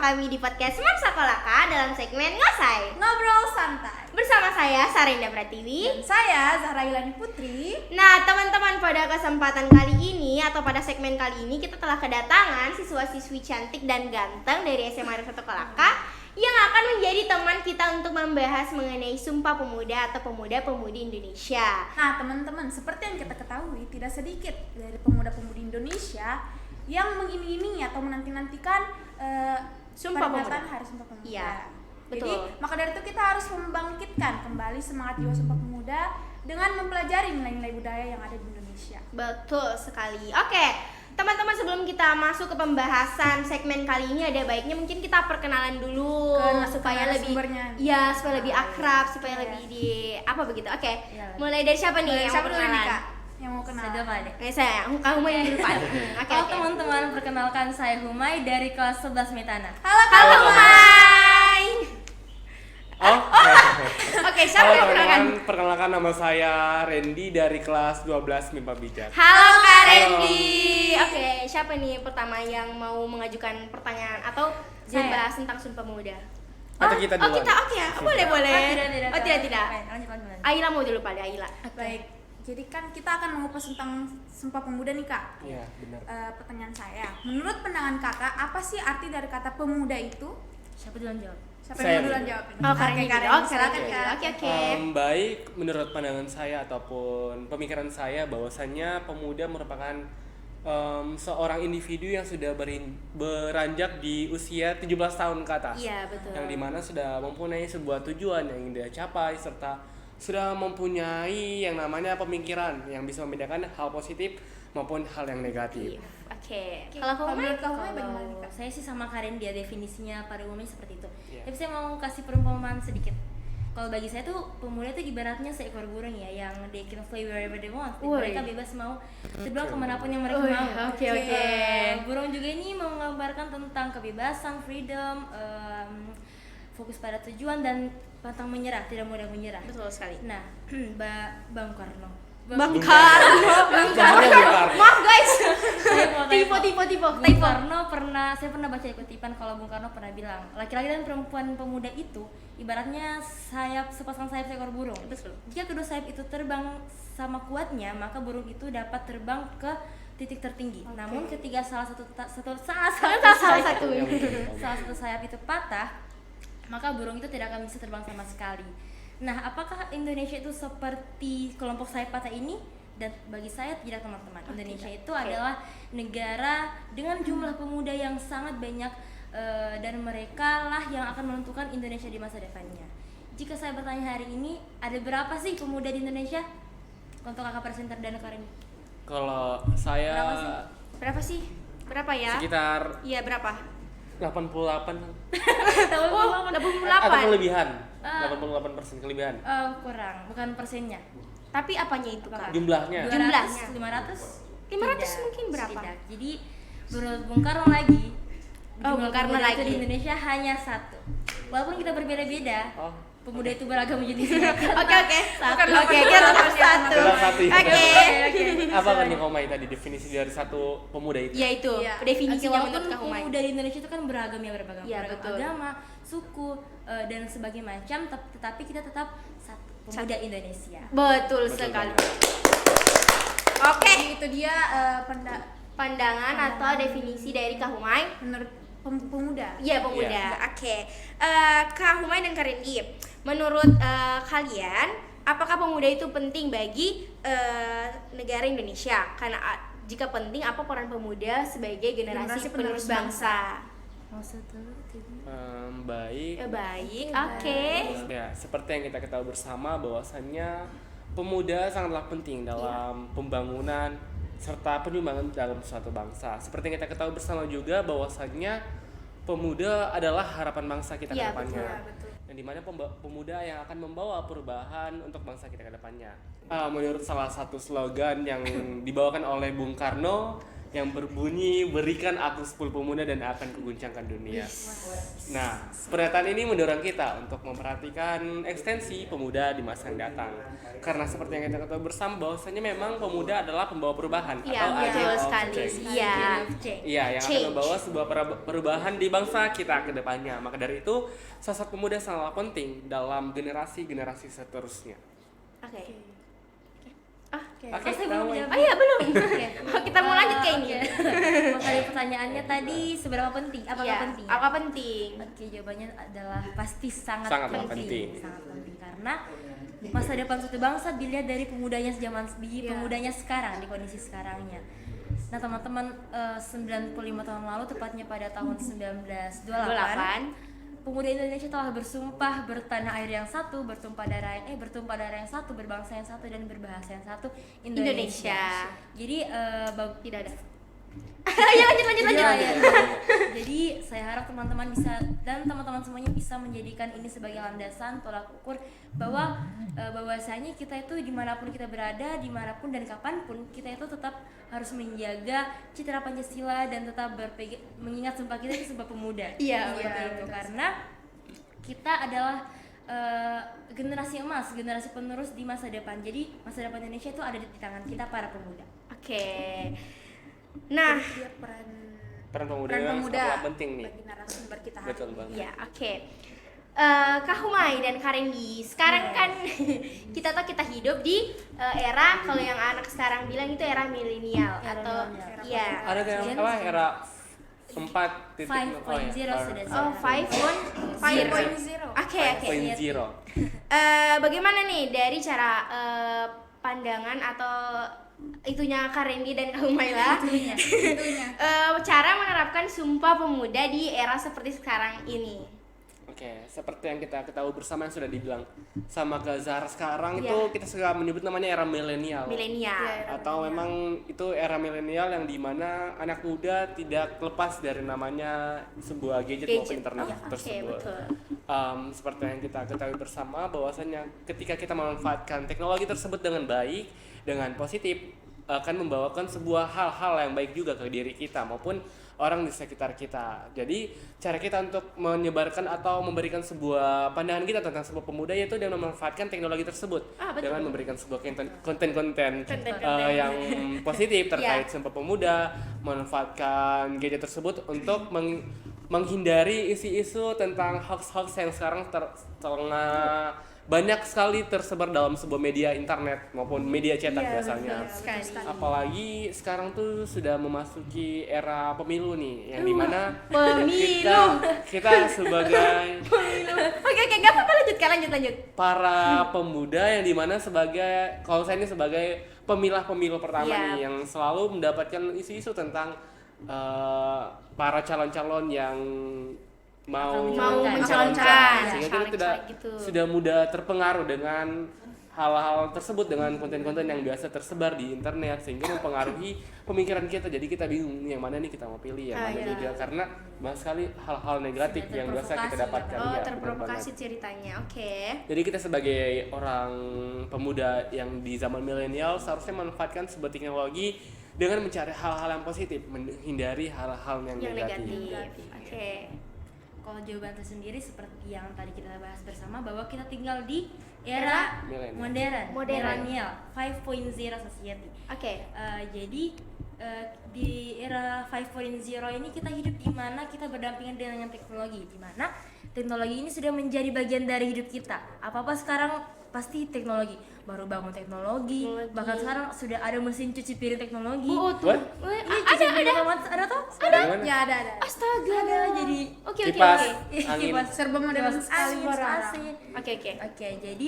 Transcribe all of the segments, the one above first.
kami di podcast Smart Sakolaka dalam segmen Ngosai Ngobrol santai. bersama saya Sarinda Pratiwi. Dan saya Zahra Ilani Putri. Nah teman-teman, pada kesempatan kali ini atau pada segmen kali ini kita telah kedatangan siswa-siswi cantik dan ganteng dari SMA Satu Kolaka yang akan menjadi teman kita untuk membahas mengenai Sumpah Pemuda atau Pemuda-Pemudi Indonesia. Nah teman-teman, seperti yang kita ketahui, tidak sedikit dari pemuda-pemudi Indonesia yang mengiming-imingi atau menanti-nantikan Sumpah peringatan Pemuda. Hari Sumpah Pemuda. Iya, Jadi betul. maka dari itu kita harus membangkitkan kembali semangat jiwa Sumpah Pemuda dengan mempelajari nilai-nilai budaya yang ada di Indonesia. Betul sekali. Oke, teman-teman, sebelum kita masuk ke pembahasan segmen kali ini, ada baiknya mungkin kita perkenalan dulu supaya ke lebih, narasumbernya. ya supaya lebih akrab, supaya Iya. lebih di apa begitu. Oke, Iya. mulai dari siapa nih? Dari yang siapa mau dulu nih kenalan? Kak? Yang mau kenal? Saya dulu Pak Ade. Saya, kamu main dulu Pak. Oke, Halo oke. teman-teman, perkenalkan saya Humay dari kelas 11 Metana. Halo Halo Kak. Mai. Oh, Oke, siapa yang halo perkenalkan? teman-teman, perkenalkan nama saya Randy dari kelas 12 MIPA Bijak. Halo Kak Halo. Randy. Oke, siapa nih pertama yang mau mengajukan pertanyaan atau Saya. membahas tentang Sumpah Pemuda? Atau kita Oh duluan? kita, oke ya, boleh boleh. Tidak. Oh tidak. Baik, lanjut. Aila mau dulu pada Aila. Baik, jadi kan kita akan mengupas tentang Sumpah Pemuda nih Kak. Iya, benar. Pertanyaan saya, menurut pandangan kakak, apa sih arti dari kata pemuda itu? Siapa duluan jawab? Siapa Saya yang duluan dulu. jawab? Oh Kak Randy. Oke, silakan oke, Kak. oke. Baik, menurut pandangan saya ataupun pemikiran saya bahwasannya pemuda merupakan seorang individu yang sudah beranjak di usia 17 tahun ke atas. Iya betul. Yang dimana sudah mempunyai sebuah tujuan yang ingin dia capai serta sudah mempunyai yang namanya pemikiran yang bisa membedakan hal positif maupun hal yang negatif. Oke. Oke, Kalau kalau kamu menurut kamu bagaimana nih Kalau Kak? saya sih sama Karen, dia definisinya pada umumnya seperti itu. Iya. Tapi saya mau kasih perumpamaan sedikit. Kalau bagi saya tuh pemuda tuh ibaratnya seekor burung ya, yang they can fly wherever they want. Woi. Mereka bebas mau terbang kemanapun yang mereka Woi, mau. oke, oke. Burung juga ini menggambarkan tentang kebebasan, freedom, fokus pada tujuan dan pantang menyerah, tidak mudah menyerah. Betul sekali. Nah, Bang Karno. Bang Karno. Bang Karno. Maaf guys. Saya mau tanya, Tipe. Bung Karno saya pernah baca kutipan kalau Bung Karno pernah bilang, laki-laki dan perempuan pemuda itu ibaratnya sepasang sayap seekor burung. Betul. Jika kedua sayap itu terbang sama kuatnya, maka burung itu dapat terbang ke titik tertinggi. Namun ketika salah satu sayap itu patah, maka burung itu tidak akan bisa terbang sama sekali. Nah, apakah Indonesia itu seperti kelompok sayap patah ini? Dan bagi saya tidak, teman-teman. Indonesia itu adalah negara dengan jumlah pemuda yang sangat banyak, dan mereka lah yang akan menentukan Indonesia di masa depannya. Jika saya bertanya hari ini, ada berapa sih pemuda di Indonesia? Untuk kakak presenter dan Karin. Kalau saya Berapa sih? Berapa ya? sekitar Iya berapa? 88 Oh, 88. atau kelebihan. 88% kelebihan. Kurang, bukan persennya. Tapi apanya itu Kak? Jumlahnya. 200, 500? 500 Tidak, mungkin berapa? tidak. Jadi menurut Bung Karno lagi, Oh, jumlah Bung Karno pemuda itu lagi. di Indonesia hanya satu. Walaupun kita berbeda-beda, Oh, pemuda itu beragam menjadi satu. Oke. Satu. Oke, kita tetap satu. Tetap satu. Oke. apa kan nih Komai tadi definisi dari satu pemuda itu? Ya itu, Iya. definisinya Walaupun menurut Kak Humay. pemuda di Indonesia itu kan beragam ya, beragam Iya, betul. agama, suku, dan sebagainya macam, tetapi kita tetap satu, pemuda Indonesia. Betul Betul sekali. banget. Oke. Jadi itu dia Pandangan atau definisi dari Kak Humay. menurut pemuda. Iya pemuda. Iya. Oke. Kak Humay dan Kak Randy, menurut kalian, apakah pemuda itu penting bagi negara Indonesia? Karena jika penting, apa peran pemuda sebagai generasi Generasi penerus penerus bangsa? Maksud dulu, Baik. Baik. Oke. Ya, seperti yang kita ketahui bersama bahwasannya pemuda sangatlah penting dalam pembangunan serta penyumbangan dalam suatu bangsa. Seperti yang kita ketahui bersama juga bahwasannya pemuda adalah harapan bangsa kita ke Iya, depannya. betul. Yang dimana pemuda yang akan membawa perubahan untuk bangsa kita ke depannya. Menurut salah satu slogan yang dibawakan oleh Bung Karno, yang berbunyi berikan aku 10 pemuda dan akan kuguncangkan dunia. Nah, pernyataan ini mendorong kita untuk memperhatikan ekstensi pemuda di masa yang datang. Karena seperti yang kita ketahui bersama bahwasanya memang pemuda adalah pembawa perubahan Iya, atau agent betul of sekali. change. Iya. Iya, yang akan Change. membawa sebuah perubahan di bangsa kita ke depannya. Maka dari itu, sosok pemuda sangatlah penting dalam generasi-generasi seterusnya. Oke. Oke, saya belum tahu. menjawab. Oh iya, belum. Oke. Oh, kita mau lanjut ke ini. Makanya pertanyaannya tadi seberapa penting? Apakah Iya, penting? apa penting? Oke, jawabannya adalah pasti sangat Sangatlah penting. penting. Sangat penting karena masa depan suatu bangsa dilihat dari pemudanya pemudanya sekarang, di kondisi sekarangnya. Nah, teman-teman, 95 tahun lalu tepatnya pada tahun 1928 pemuda Indonesia telah bersumpah bertanah air yang satu, bertumpah darah yang satu, berbangsa yang satu dan berbahasa yang satu, Indonesia. Jadi Tidak ada. Ya, lanjut. Ya. Jadi saya harap teman-teman bisa dan teman-teman semuanya bisa menjadikan ini sebagai landasan tolak ukur bahwa bahwasanya kita itu dimanapun kita berada, dimanapun dan kapanpun kita itu tetap harus menjaga citra Pancasila dan tetap mengingat sumpah kita itu sebagai pemuda. Iya, Seperti betul. itu karena kita adalah generasi emas, generasi penerus di masa depan. Jadi masa depan Indonesia itu ada di tangan kita para pemuda. Oke. Nah, Dia peran Peran peran pemuda sangatlah penting nih. bagi narasumber kita hari Betul ini. banget. ya, oke. Kak Humay dan Kak Rendy, sekarang kan kita hidup di era, kalau yang anak sekarang bilang itu era milenial Era atau milenial. iya. Ada yang Gen apa Z. era 4.0 5.0 sudah Oh, 5.0. Oke. 5.0. Bagaimana nih dari cara pandangan atau itunya Kak Rendy dan Kak Humayla cara menerapkan Sumpah Pemuda di era seperti sekarang ini? Oke, seperti yang kita ketahui bersama yang sudah dibilang sama Kak Zahra sekarang Iya. itu kita suka menyebut namanya era milenial. Milenial. Atau memang itu era milenial yang dimana anak muda tidak lepas dari namanya sebuah gadget maupun internet Oh, oke, tersebut. betul. Seperti yang kita ketahui bersama bahwasanya ketika kita memanfaatkan teknologi tersebut dengan baik, dengan positif, akan membawakan sebuah hal-hal yang baik juga ke diri kita maupun orang di sekitar kita. Jadi cara kita untuk menyebarkan atau memberikan sebuah pandangan kita tentang sebuah pemuda yaitu dengan memanfaatkan teknologi tersebut Betul. dengan memberikan sebuah konten-konten Konten-konten. yang positif terkait Ya. Sumpah Pemuda, memanfaatkan gadget tersebut untuk menghindari isu-isu tentang hoax-hoax yang sekarang tengah banyak sekali tersebar dalam sebuah media internet maupun media cetak biasanya. sekali. Apalagi sekarang tuh sudah memasuki era pemilu nih, yang dimana Pemilu. kita sebagai Oke, gak apa-apa, lanjut. para pemuda yang dimana sebagai, kalau saya ini sebagai pemilah-pemilu pertama Iya. nih, yang selalu mendapatkan isu-isu tentang para calon-calon yang mau mencalonkan. sehingga kita Caleg-caleg tidak gitu. sudah mudah terpengaruh dengan hal-hal tersebut, dengan konten-konten yang biasa tersebar di internet sehingga mempengaruhi pemikiran kita. Jadi kita bingung yang mana nih kita mau pilih, yang mana juga, karena banyak sekali hal-hal negatif Sudah yang biasa kita terprovokasi, dapatkan. Oh, Iya, benar terprovokasi banget. ceritanya. Oke. Jadi kita sebagai orang pemuda yang di zaman milenial seharusnya memanfaatkan sebuah teknologi dengan mencari hal-hal yang positif, menghindari hal-hal yang Yang negatif. negatif. Oke. Kalau jawaban tersendiri seperti yang tadi kita bahas bersama bahwa kita tinggal di era Milenial. Modern. milenial 5.0 society. Oke. Jadi di era 5.0 ini kita hidup di mana kita berdampingan dengan teknologi, di mana teknologi ini sudah menjadi bagian dari hidup kita. Apa-apa sekarang pasti teknologi, baru bangun teknologi, bahkan sekarang sudah ada mesin cuci piring teknologi. What? Ada toh? Bagaimana? Ya ada. Astaga. Ada, jadi Oke. Kipas Iya, angin. kipas Serba modern kipas sekali angin, sekarang. AC. Oke. Oke, jadi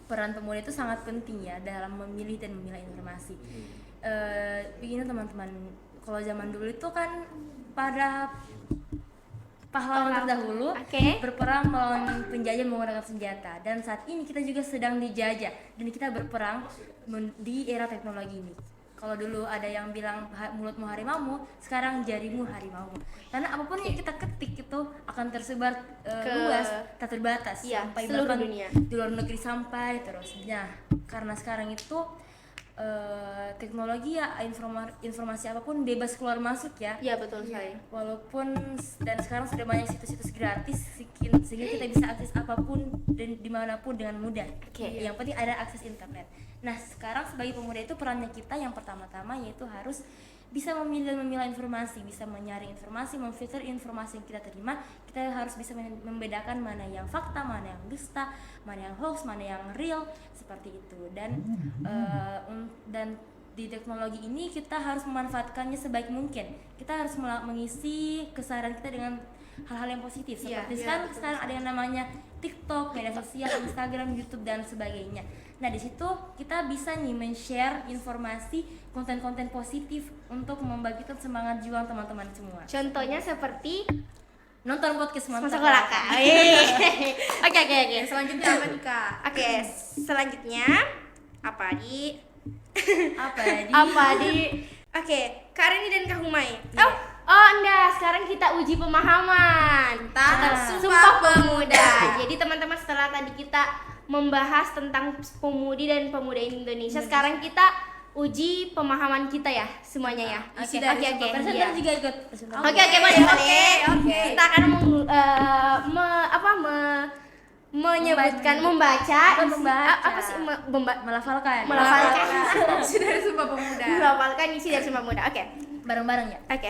peran pemuda itu sangat penting ya dalam memilih dan memilah informasi. Begini teman-teman, kalau zaman dulu itu kan para pahlawan terdahulu Oke. berperang melawan penjajah menggunakan senjata, dan saat ini kita juga sedang dijajah dan kita berperang di era teknologi ini. Kalau dulu ada yang bilang mulutmu harimaumu, sekarang jarimu harimaumu. Karena apapun yang kita ketik itu akan tersebar luas, tak terbatas, Iya, sampai seluruh bahkan dunia. di luar negeri sampai terus. Nah, karena sekarang itu teknologi ya informasi apapun bebas keluar masuk ya. Iya betul sekali. Walaupun dan sekarang sudah banyak situs-situs gratis sehingga kita bisa akses apapun dan dimanapun dengan mudah. Oke. Yang penting ada akses internet. Nah sekarang sebagai pemuda itu perannya kita yang pertama-tama yaitu harus bisa memilih dan memilah informasi, bisa menyaring informasi, memfilter informasi yang kita terima. Kita harus bisa membedakan mana yang fakta, mana yang dusta, mana yang hoax, mana yang real, seperti itu. Dan di teknologi ini kita harus memanfaatkannya sebaik mungkin. Kita harus mengisi keseharian kita dengan hal-hal yang positif. Seperti sekarang ada yang namanya TikTok, media sosial, Instagram, YouTube dan sebagainya. Nah di situ kita bisa nih men-share informasi, konten-konten positif untuk membangkitkan semangat juang teman-teman semua. Contohnya seperti Nonton podcast Mantap Kolaka. Oke. Selanjutnya apa nih Kak? Oke, selanjutnya apa di? Apa Oke, Kak Reni dan Kak Humay. Oh enggak, sekarang kita uji pemahaman tentang Sumpah Pemuda. Jadi teman-teman setelah tadi kita membahas tentang pemudi dan pemuda Indonesia, sekarang kita uji pemahaman kita ya semuanya ya. Oke. Presenter juga ikut. Oke, boleh. Kita akan menyebutkan membaca apa sih melafalkan Sudah dari Sumpah Pemuda. melafalkan isi dari Sumpah Pemuda. Oke. bareng-bareng ya. Oke.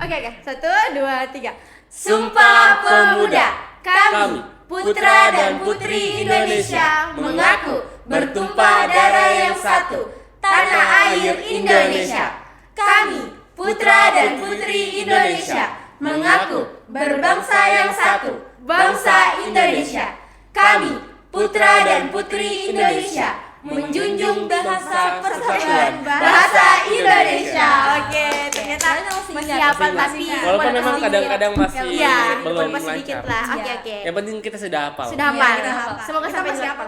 Oke. 1, 2, 3. Sumpah Pemuda. Kami, putra dan putri Indonesia, mengaku bertumpah darah yang satu, tanah air Indonesia. Kami, putra dan putri Indonesia, mengaku berbangsa yang satu, bangsa Indonesia. Kami, putra dan putri Indonesia, menjunjung bahasa persatuan bahasa Indonesia. Oke, ternyata masih hafal tapi Walaupun memang kadang-kadang masih iya, belum masih dikit lancar. lah. Oke. Yang penting kita sudah hafal. Sudah hafal. Iya, kita hafal. Semoga sampai masih delapan.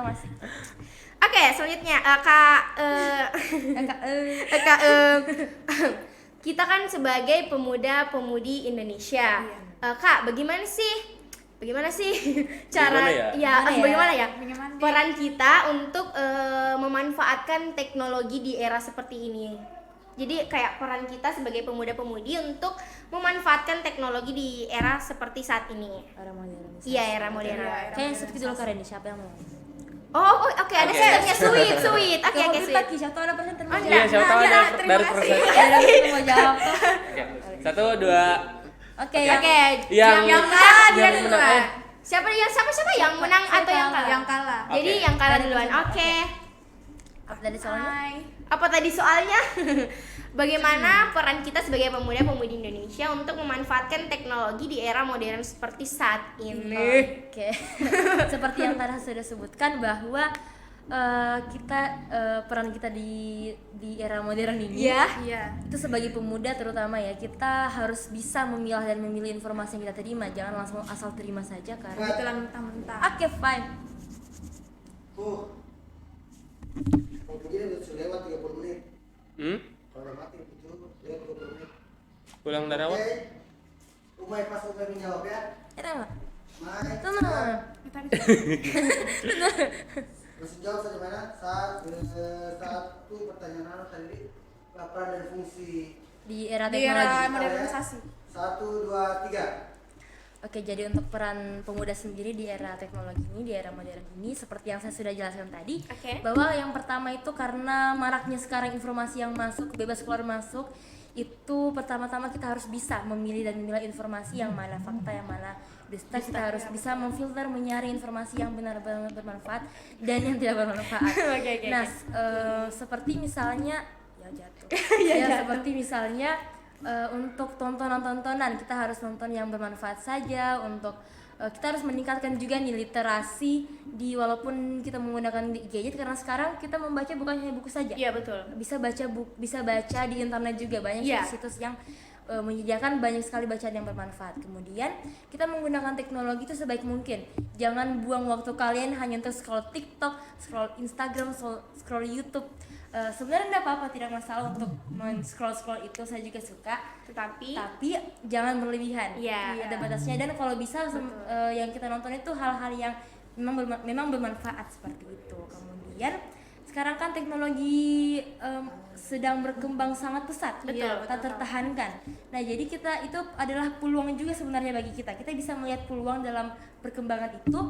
Masih. Oke, selanjutnya kita kan sebagai pemuda-pemudi Indonesia. Kak, bagaimana sih cara bagaimana ya peran kita untuk memanfaatkan teknologi di era seperti ini? Jadi kayak peran kita sebagai pemuda-pemudi untuk memanfaatkan teknologi di era seperti saat ini. Era modern. Iya, era modern. Kayak seperti dulu Kak Reni, siapa yang mau? Oke, ada sistemnya sweet. Oke, sweet. Lagi satu ada presenter. Oh, Iya, siapa tahu ada dari proses. Mau jawab. Oke. 1, 2. Oke, yang kalah dia yang duluan. menang. Siapa yang menang atau yang kalah? Yang kalah. Jadi Oke. yang kalah duluan. Oke. apa tadi soalnya? Apa tadi soalnya? Bagaimana peran kita sebagai pemuda-pemudi Indonesia untuk memanfaatkan teknologi di era modern seperti saat ini? Oke. Seperti yang tadi sudah sebutkan bahwa peran kita di era modern ini Iya. itu sebagai pemuda terutama ya, kita harus bisa memilah dan memilih informasi yang kita terima, jangan langsung asal terima saja karena Ditelan mentah-mentah. oke fine. Kalau begini sudah lewat 30 menit. Kalau mati itu lewat 30 menit. Ulang dari awal. Oke. Umay pas Umay menjawab ya. Tenang. Mai. Tenang. Langsung jawab saja mana? Satu pertanyaan tadi. Peran dan fungsi. Di era Di era teknologi. modernisasi. 1, 2, 3. Oke, jadi untuk peran pemuda sendiri di era teknologi ini, di era modern ini, seperti yang saya sudah jelaskan tadi, Oke. bahwa yang pertama itu karena maraknya sekarang informasi yang masuk, bebas keluar masuk, itu pertama-tama kita harus bisa memilih dan memilah informasi yang mana fakta, yang mana dusta. Kita harus bisa memfilter, menyaring informasi yang benar-benar bermanfaat dan yang tidak bermanfaat. Oke. Nah, seperti misalnya seperti misalnya untuk tontonan kita harus nonton yang bermanfaat saja. Untuk kita harus meningkatkan juga nih literasi di, walaupun kita menggunakan gadget, karena sekarang kita membaca bukan hanya buku saja. Iya, betul. Bisa baca di internet juga, banyak situs-situs yang menyediakan banyak sekali bacaan yang bermanfaat. Kemudian kita menggunakan teknologi itu sebaik mungkin. Jangan buang waktu kalian hanya untuk scroll TikTok, scroll Instagram, scroll YouTube. Sebenarnya tidak apa-apa, tidak masalah untuk men-scroll itu, saya juga suka. Tapi Jangan berlebihan. Iya. Ada batasnya, dan kalau bisa yang kita nonton itu hal-hal yang memang bermanfaat seperti itu. Kemudian sekarang kan teknologi sedang berkembang sangat pesat, Betul, tak tertahankan. Nah, jadi itu adalah peluang juga sebenarnya bagi kita. Kita bisa melihat peluang dalam perkembangan itu,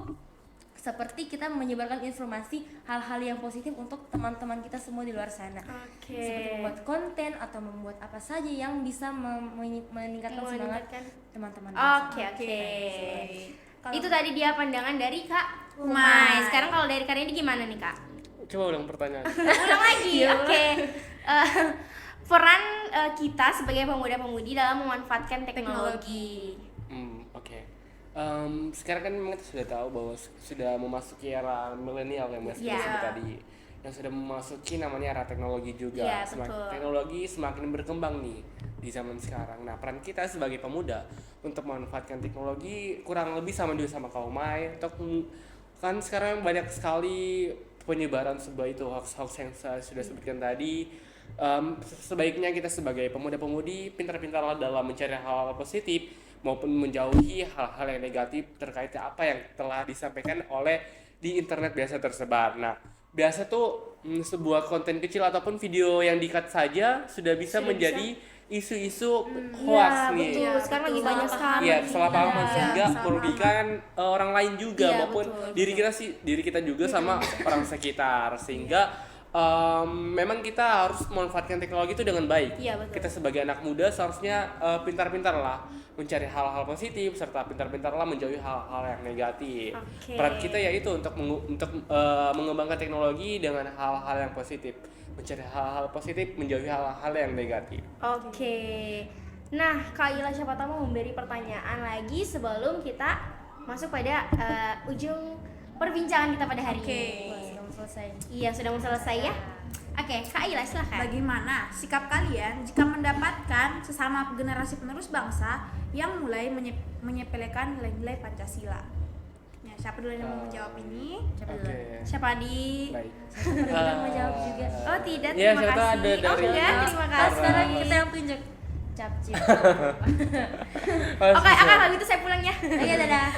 seperti kita menyebarkan informasi hal-hal yang positif untuk teman-teman kita semua di luar sana. Seperti membuat konten atau membuat apa saja yang bisa meningkatkan semangat teman-teman. Oke. Itu tadi dia pandangan dari Kak Umay. Sekarang kalau dari Kak ini gimana nih Kak? Coba ulang pertanyaan. Ulang lagi. Oke. Peran kita sebagai pemuda-pemudi dalam memanfaatkan teknologi. Oke. Sekarang kan memang kita sudah tahu bahwa sudah memasuki era milenial yang Mas Iya. sebut tadi, yang sudah memasuki namanya era teknologi juga. Iya, betul. Teknologi semakin berkembang nih di zaman sekarang. Nah, peran kita sebagai pemuda untuk memanfaatkan teknologi kurang lebih sama juga sama kaum Mai. Kan sekarang banyak sekali penyebaran sebuah itu hoax yang saya sudah sebutkan tadi. Sebaiknya kita sebagai pemuda-pemudi pintar-pintarlah dalam mencari hal-hal positif maupun menjauhi hal-hal yang negatif terkait apa yang telah disampaikan oleh di internet biasa tersebar. Nah, biasa tuh sebuah konten kecil ataupun video yang di-cut saja sudah bisa menjadi isu-isu hoax nih. Betul. Sekarang lagi banyak sekali. Iya, kesalahpahaman sehingga kesalahpahaman. merugikan orang lain juga Iya, maupun betul. diri kita juga sama orang sekitar, sehingga memang kita harus memanfaatkan teknologi itu dengan baik. Iya, betul. Kita sebagai anak muda seharusnya pintar-pintar lah mencari hal-hal positif serta pintar-pintar lah menjauhi hal-hal yang negatif. Oke. Peran kita yaitu untuk mengembangkan teknologi dengan hal-hal yang positif, mencari hal-hal positif, menjauhi hal-hal yang negatif. Oke. Nah, Kak Ila siapa tahu mau memberi pertanyaan lagi sebelum kita masuk pada ujung perbincangan kita pada hari ini. Sudah mau selesai. Iya, sudah mau selesai ya. Oke, Kak Ila silahkan. Bagaimana sikap kalian jika mendapatkan sesama generasi penerus bangsa yang mulai menyepelekan nilai-nilai Pancasila? Ya, siapa dulu yang mau menjawab ini? Siapa Oke. dulu? Siapa di? Baik. Kita mau jawab juga. Oh, tidak, Iya, terima siapa tahu kasih. ada Oh, dari- enggak, terima Pas kasih. sekarang kita yang tunjuk. Capcip. Oke, akan kalau itu saya pulang ya. Oke, dadah.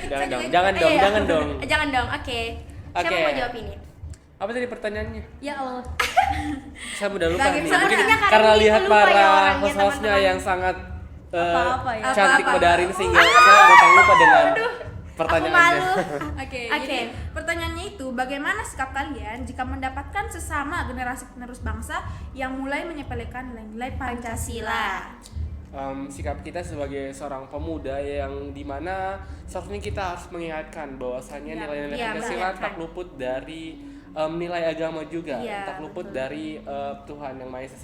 Jangan dong, jangan dong, Iya. jangan dong. Jangan dong. Oke. Siapa Oke. mau jawab ini? Apa tadi pertanyaannya? Ya Allah. Saya udah lupa nih. Bagaimana? Mungkin Karena karena ini lihat pelupa ya para orangnya, host-hostnya teman-teman. yang sangat Apa-apa ya? cantik Apa-apa. medarin sehingga saya gampang lupa dengan Aku pertanyaannya. malu. Oke, Oke. jadi pertanyaannya itu bagaimana sikap kalian jika mendapatkan sesama generasi penerus bangsa yang mulai menyepelekan nilai-nilai Pancasila? Sikap kita sebagai seorang pemuda yang dimana seharusnya kita harus mengingatkan bahwasannya nilai-nilai Iya, Pancasila mengingatkan. tak luput dari nilai agama juga, Iya, tak luput dari Tuhan Yang Maha Esa.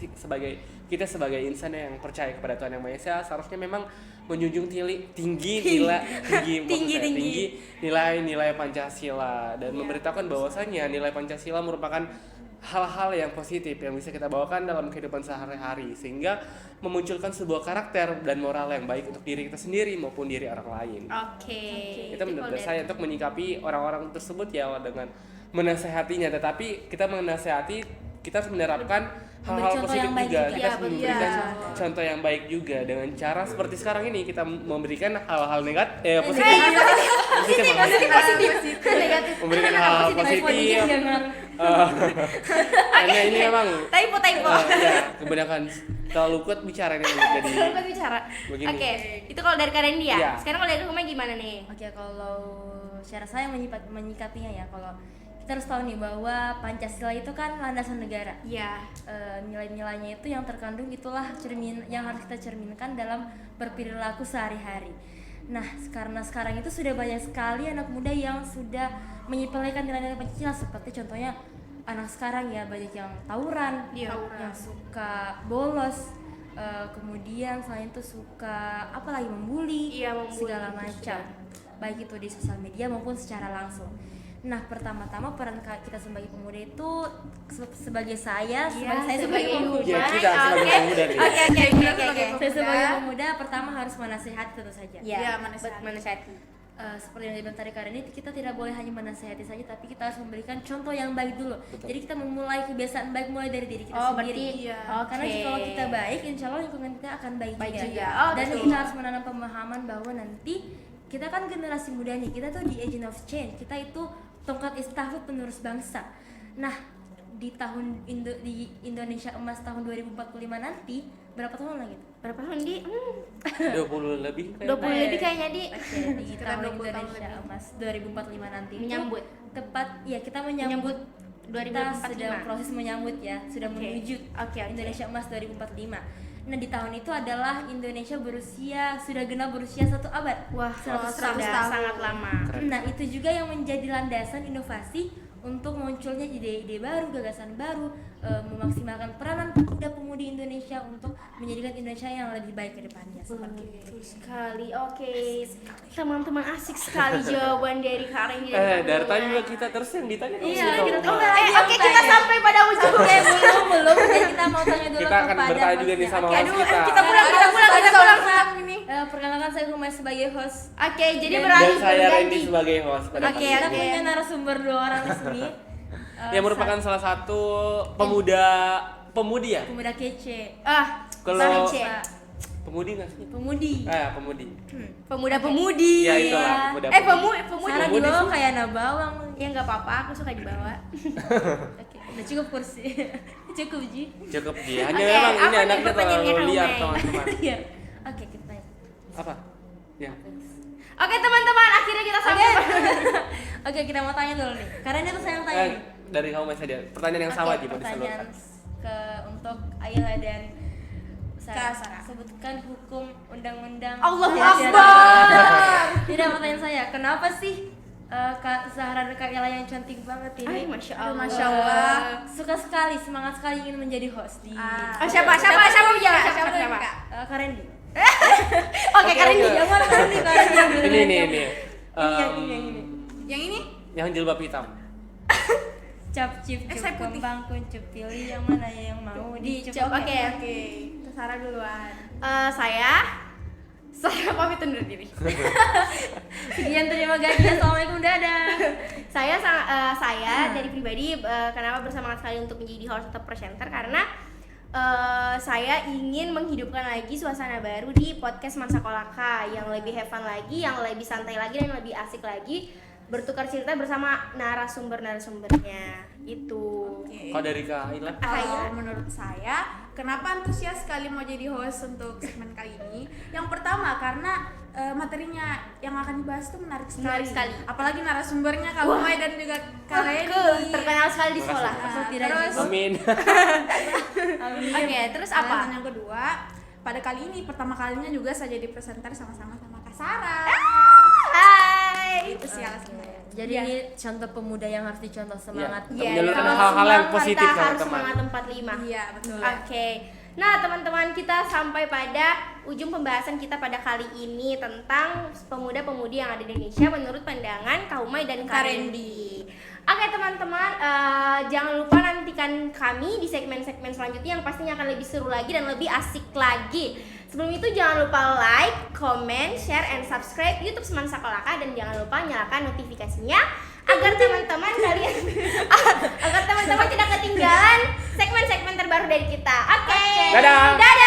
Kita sebagai insan yang percaya kepada Tuhan Yang Maha Esa seharusnya memang menjunjung tinggi nilai Pancasila dan memberitahukan bahwasannya nilai Pancasila merupakan hal-hal yang positif yang bisa kita bawakan dalam kehidupan sehari-hari sehingga memunculkan sebuah karakter dan moral yang baik untuk diri kita sendiri maupun diri orang lain. Oke. Itu menurut saya untuk menyikapi orang-orang tersebut ya dengan menasehatinya, tetapi kita menasehati kita harus menerapkan hal-hal contoh positif yang baik juga. juga. Kita Iya, harus betul. memberikan Iya. contoh yang baik juga dengan cara seperti sekarang ini kita memberikan hal-hal positif. Positif. Negatif. Memberikan hal-hal positif. Karena ini memang Typo. ya kebanyakan terlalu kuat bicara ini jadi Sampai bicara. begini. Oke, itu kalau dari Kak Randy ya. Iya. Sekarang kalau dari rumah gimana nih? Oke, kalau cara saya menyikapinya ya, kalau kita harus tahu nih bahwa Pancasila itu kan landasan negara. Iya. Nilai-nilainya itu yang terkandung itulah yang harus kita cerminkan dalam berperilaku sehari-hari. Nah, karena sekarang itu sudah banyak sekali anak muda yang sudah menyepelekan nilai-nilai Pancasila, seperti contohnya anak sekarang ya, banyak yang tawuran, Iya. yang suka bolos, kemudian selain itu suka apalagi membuli, Iya, membuli, segala itu macam, baik itu di sosial media maupun secara langsung. Nah, pertama-tama peran kita sebagai pemuda itu sebagai saya sebagai pemuda. Ya, kita sebagai pemuda nih. Oke. Saya sebagai pemuda pertama harus menasihati tentu saja. Iya, menasehati. menasehati. Seperti yang dibilang tadi Karen, ini kita tidak boleh hanya menasihati saja, tapi kita harus memberikan contoh yang baik dulu. Betul. Jadi kita memulai kebiasaan baik mulai dari diri kita Oh, sendiri. berarti Iya. Karena kalau kita baik, insya Allah lingkungan kita akan baik, Baik juga. juga. Oh, Dan betul. kita harus menanam pemahaman bahwa nanti kita kan generasi muda nih, kita tuh di agent of change, kita itu tongkat estafet penerus bangsa. Nah, di Indonesia Emas tahun 2045 nanti berapa tahun lagi? Berapa tahun di? 20 lebih kayaknya. 20 lebih kayaknya di. Oke, di Sekitar tahun 20 tahun Indonesia lebih. Emas 2045 nanti itu Menyambut. tepat ya, kita menyambut 2045. kita sudah proses menyambut ya, sudah Oke. menuju Oke. Indonesia Emas 2045. Nah, di tahun itu adalah Indonesia sudah genap berusia 1 abad. Wah, 100 sudah tahun. sangat lama. Nah, itu juga yang menjadi landasan inovasi untuk munculnya ide-ide baru, gagasan baru, memaksimalkan peranan pemuda-pemudi Indonesia untuk menjadikan Indonesia yang lebih baik ke depannya. Seperti itu. Betul sekali. Oke. Teman-teman, asik sekali jawaban dari Karen. Dari tadi juga kita terus yang ditanya terus Iya, kita kita lupa. Oke, kita sampai pada ujung. Oke, belum. Jadi kita mau tanya dulu Kita akan kepada bertanya juga nih hostnya. sama Oke, host aduh, kita. Kita pulang ini. perkenalkan saya Humay sebagai host. Oke, jadi Dan beralih Dan saya Randy berganti. sebagai host pada Oke, kali Kita ini. punya narasumber 2 orang di sini. Yang merupakan salah satu pemudi ya? pemuda kece. Kalau Kece. pemudi nggak sih? Pemudi. Pemudi. Pemuda-pemudi. Ya itulah, pemuda. Pemudi. Sarah di bawah kayak anak bawang. Ya nggak apa-apa, aku suka dibawa. Oke, udah cukup kursi. Cukup Ji. Cukup Ji. Hanya Oke, memang ini apa nih anaknya pertanyaannya, terlalu liar Humay? teman-teman. Iya. Oke, kita tanya. Apa? Ya. Oke, teman-teman, akhirnya kita sampai. Oke, kita mau tanya dulu nih. Karena ini tuh saya yang tanya nih. Dari kamu saja. Pertanyaan yang sama Oke, Ji, mau pertanyaan disalurkan. untuk Ayla dan Sarah. Sebutkan hukum undang-undang. Allahu Tidak, Akbar. Tidak, pertanyaan saya, kenapa sih Kak Zahra dan Kak Ayla yang cantik banget Ay, ini? Masya Allah. Masya Allah. Suka sekali, semangat sekali ingin menjadi host di Oh, siapa bicara? Siapa? Kak Randy. Oke, Karen oke. di. Yang mana Kak Randy? Kak Randy yang bener. Ini. Ini yang ini. Yang ini? Yang jilbab hitam. Cap cip Saya cup putih. kembang kuncup pilih yang mana ya yang mau dicup. Oke. Oke. Sarah duluan. Saya pamit undur diri. Sekian, terima kasih. Assalamualaikum, dadah. Saya dari pribadi kenapa bersemangat sekali untuk menjadi host atau presenter karena saya ingin menghidupkan lagi suasana baru di podcast Mansa Kolaka yang lebih have fun lagi, yang lebih santai lagi dan lebih asik lagi, bertukar cerita bersama narasumbernya itu. Oke. Kalau dari Kak Ayla? Kalau menurut saya, kenapa antusias sekali mau jadi host untuk segmen kali ini? Yang pertama karena materinya yang akan dibahas itu menarik Menarik sekali. Apalagi narasumbernya Kak Humay dan juga Kak Randy. Terkenal sekali di sekolah. Aku tidak Terus, Amin. Oke, terus apa? alasan yang kedua, pada kali ini pertama kalinya juga saya jadi presenter sama-sama sama Kak Sarah. Hai. Itu sih alasannya. Jadi ini contoh pemuda yang harus dicontoh semangat. Iya. Iya, Menyalurkan kalau hal-hal yang semangat positif kita harus teman-teman. semangat 45. Iya, betul. Oke. Nah, teman-teman, kita sampai pada ujung pembahasan kita pada kali ini tentang pemuda-pemudi yang ada di Indonesia menurut pandangan Kak Humay dan Kak Randy. Oke, teman-teman, jangan lupa nantikan kami di segmen-segmen selanjutnya yang pastinya akan lebih seru lagi dan lebih asik lagi. Sebelum itu jangan lupa like, comment, share, and subscribe YouTube Semansa Kolaka dan jangan lupa nyalakan notifikasinya agar teman-teman tidak ketinggalan segmen-segmen terbaru dari kita. Oke. Dadah. Dadah.